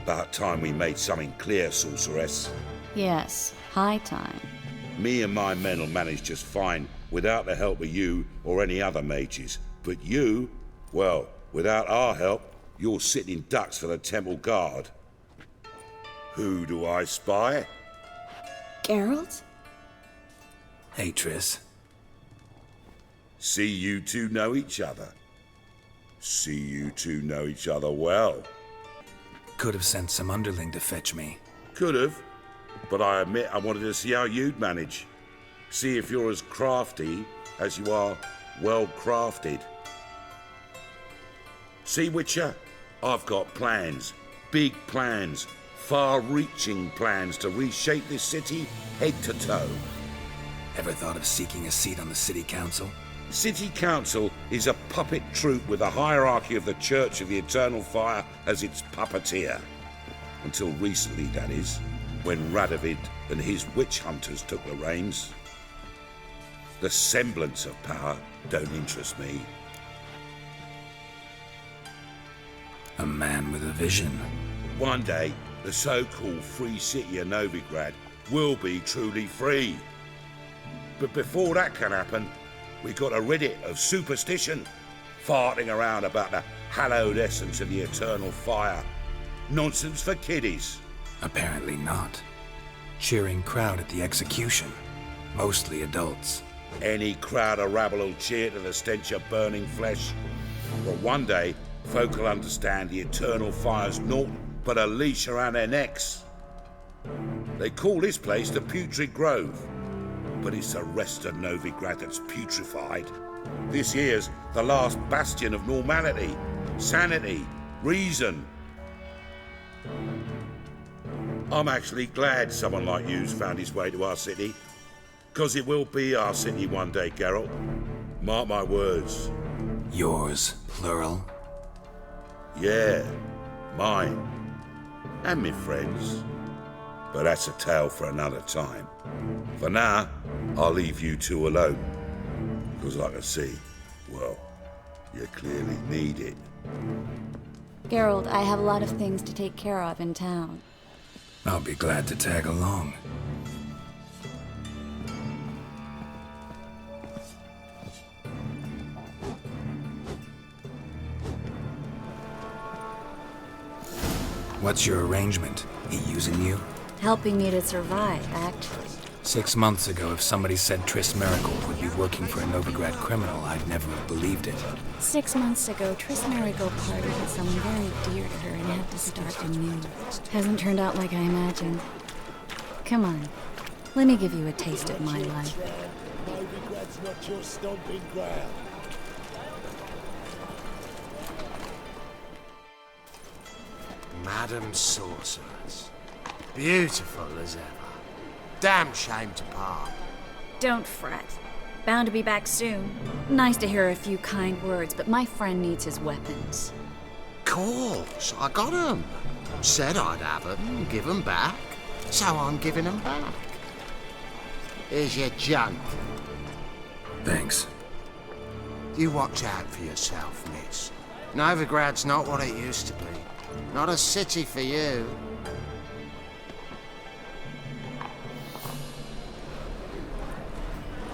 About time we made something clear, sorceress. Yes, high time. Me and my men'll manage just fine without the help of you or any other mages. But you, well, without our help, you're sitting ducks for the temple guard. Who do I spy? Geralt? Hey, Triss. See you two know each other. See you two know each other well. Could have sent some underling to fetch me. Could have, but I admit I wanted to see how you'd manage. See if you're as crafty as you are well crafted. See, Witcher? I've got plans. Big plans. Far-reaching plans to reshape this city head to toe. Ever thought of seeking a seat on the city council? City Council is a puppet troupe with the hierarchy of the Church of the Eternal Fire as its puppeteer. Until recently, that is, when Radovid and his witch hunters took the reins. The semblance of power don't interest me. A man with a vision. One day, the so-called free city of Novigrad will be truly free. But before that can happen, we got to rid it of superstition, farting around about the hallowed essence of the eternal fire. Nonsense for kiddies. Apparently not. Cheering crowd at the execution. Mostly adults. Any crowd of rabble will cheer to the stench of burning flesh. But one day, folk will understand the eternal fire's naught but a leash around their necks. They call this place the Putrid Grove. But it's the rest of Novigrad that's putrefied. This here's the last bastion of normality, sanity, reason. I'm actually glad someone like you's found his way to our city. 'Cause it will be our city one day, Geralt. Mark my words. Yours, plural? Yeah, mine. And me friends. But that's a tale for another time. For now, I'll leave you two alone. 'Cause I can see, well, you clearly need it. Geralt, I have a lot of things to take care of in town. I'll be glad to tag along. What's your arrangement? He using you? Helping me to survive, actually. 6 months ago, if somebody said Triss Merigold would be working for a Novigrad criminal, I'd never have believed it. 6 months ago, Triss Merigold parted with someone very dear to her and had to start anew. Hasn't turned out like I imagined. Come on, let me give you a taste of my life. Novigrad's not your stomping ground. Madam Sorceress. Beautiful as ever. Damn shame to part. Don't fret. Bound to be back soon. Nice to hear a few kind words, but my friend needs his weapons. Course, I got 'em. Said I'd have 'em and give 'em back. So I'm giving 'em back. Here's your junk. Thanks. You watch out for yourself, miss. Novigrad's not what it used to be. Not a city for you.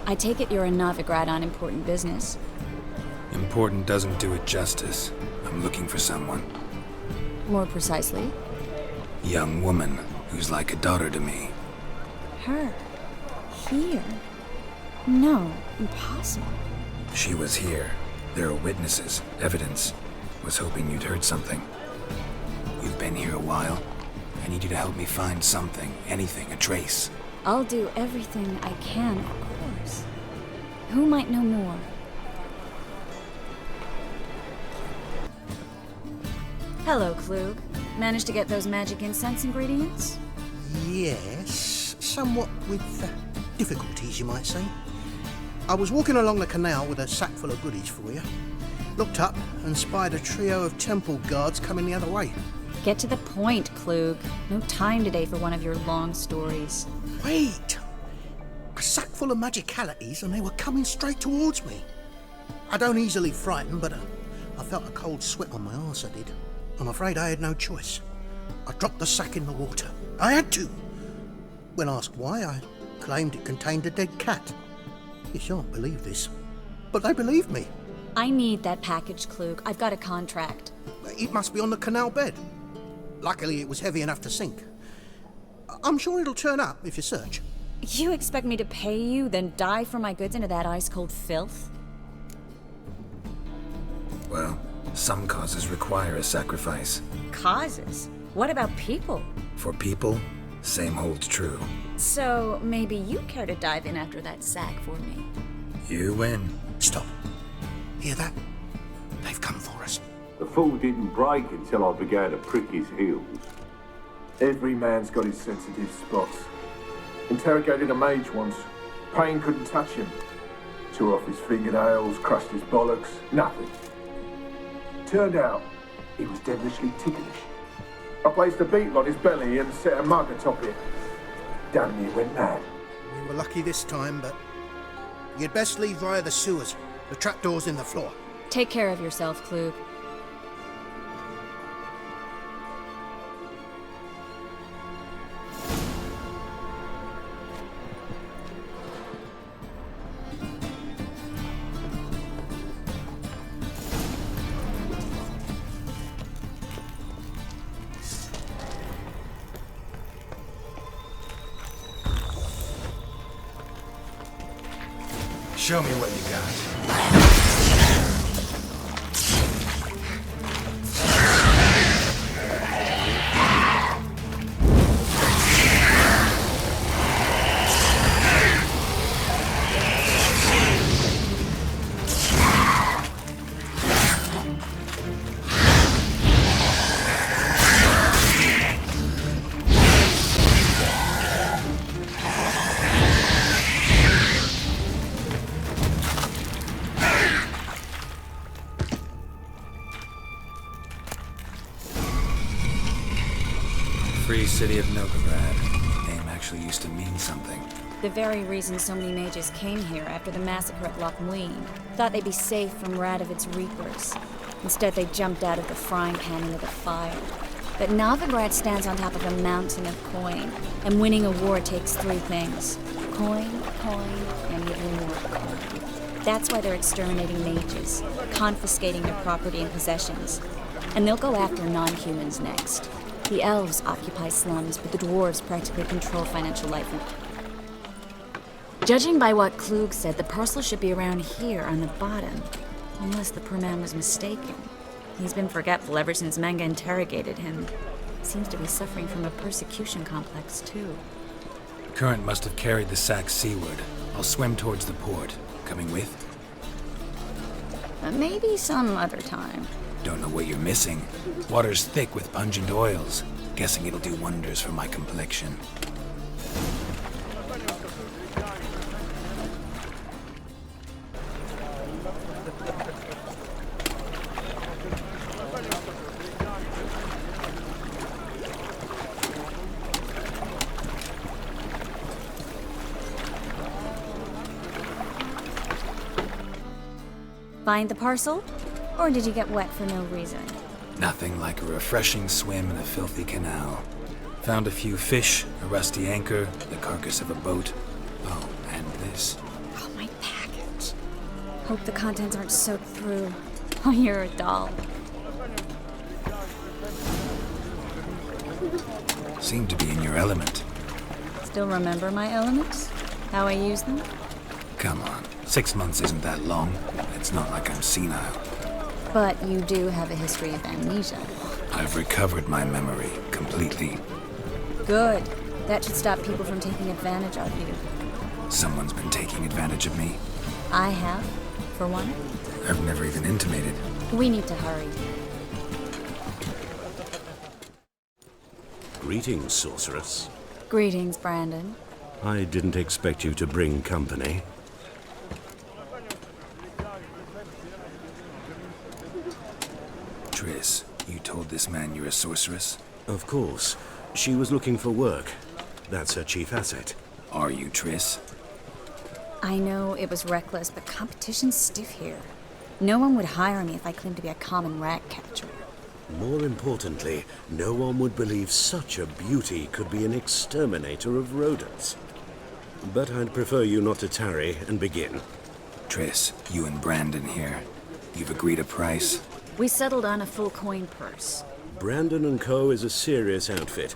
I take it you're in Novigrad on important business. Important doesn't do it justice. I'm looking for someone. More precisely? Young woman who's like a daughter to me. Her? Here? No, impossible. She was here. There are witnesses, evidence. Was hoping you'd heard something. You've been here a while. I need you to help me find something, anything, a trace. I'll do everything I can, of course. Who might know more? Hello, Klug. Managed to get those magic incense ingredients? Yes, somewhat with difficulties, you might say. I was walking along the canal with a sack full of goodies for you. Looked up and spied a trio of temple guards coming the other way. Get to the point, Klug. No time today for one of your long stories. Wait! A sack full of magicalities and they were coming straight towards me. I don't easily frighten, but I felt a cold sweat on my arse, I did. I'm afraid I had no choice. I dropped the sack in the water. I had to. When asked why, I claimed it contained a dead cat. You shan't believe this, but they believed me. I need that package, Klug. I've got a contract. It must be on the canal bed. Luckily, it was heavy enough to sink. I'm sure it'll turn up if you search. You expect me to pay you, then dive for my goods into that ice-cold filth? Well, some causes require a sacrifice. Causes? What about people? For people, same holds true. So, maybe you care to dive in after that sack for me? You win. Stop. Hear that? They've come for us. The fall didn't break until I began to prick his heels. Every man's got his sensitive spots. Interrogated a mage once. Pain couldn't touch him. Tore off his fingernails, crushed his bollocks, nothing. Turned out, he was devilishly ticklish. I placed a beetle on his belly and set a mug atop it. Damn near went mad. We were lucky this time, but you'd best leave via the sewers. The trapdoor's in the floor. Take care of yourself, Klug. Show me what you got. Free city of Novigrad. Name actually used to mean something. The very reason so many mages came here after the massacre at Loch Muin. Thought they'd be safe from Radovid's reapers. Instead, they jumped out of the frying pan into the fire. But Novigrad stands on top of a mountain of coin, and winning a war takes three things. Coin, and even more coin. That's why they're exterminating mages, confiscating their property and possessions. And they'll go after non-humans next. The elves occupy slums, but the dwarves practically control financial life. Judging by what Klug said, the parcel should be around here on the bottom. Unless the poor man was mistaken. He's been forgetful ever since Manga interrogated him. Seems to be suffering from a persecution complex, too. Current must have carried the sack seaward. I'll swim towards the port. Coming with? Maybe some other time. Don't know what you're missing. Water's thick with pungent oils. Guessing it'll do wonders for my complexion. Find the parcel? Or did you get wet for no reason? Nothing like a refreshing swim in a filthy canal. Found a few fish, a rusty anchor, the carcass of a boat. Oh, and this. Oh, my package. Hope the contents aren't soaked through. Oh, you're a doll. Seem to be in your element. Still remember my elements? How I use them? Come on, 6 months isn't that long. It's not like I'm senile. But you do have a history of amnesia. I've recovered my memory completely. Good. That should stop people from taking advantage of you. Someone's been taking advantage of me. I have, for one. I've never even intimated. We need to hurry. Greetings, sorceress. Greetings, Brandon. I didn't expect you to bring company. Triss, you told this man you're a sorceress? Of course. She was looking for work. That's her chief asset. Are you, Triss? I know it was reckless, but competition's stiff here. No one would hire me if I claimed to be a common rat catcher. More importantly, no one would believe such a beauty could be an exterminator of rodents. But I'd prefer you not to tarry and begin. Triss, you and Brandon here. You've agreed a price? We settled on a full coin purse. Brandon & Co. is a serious outfit.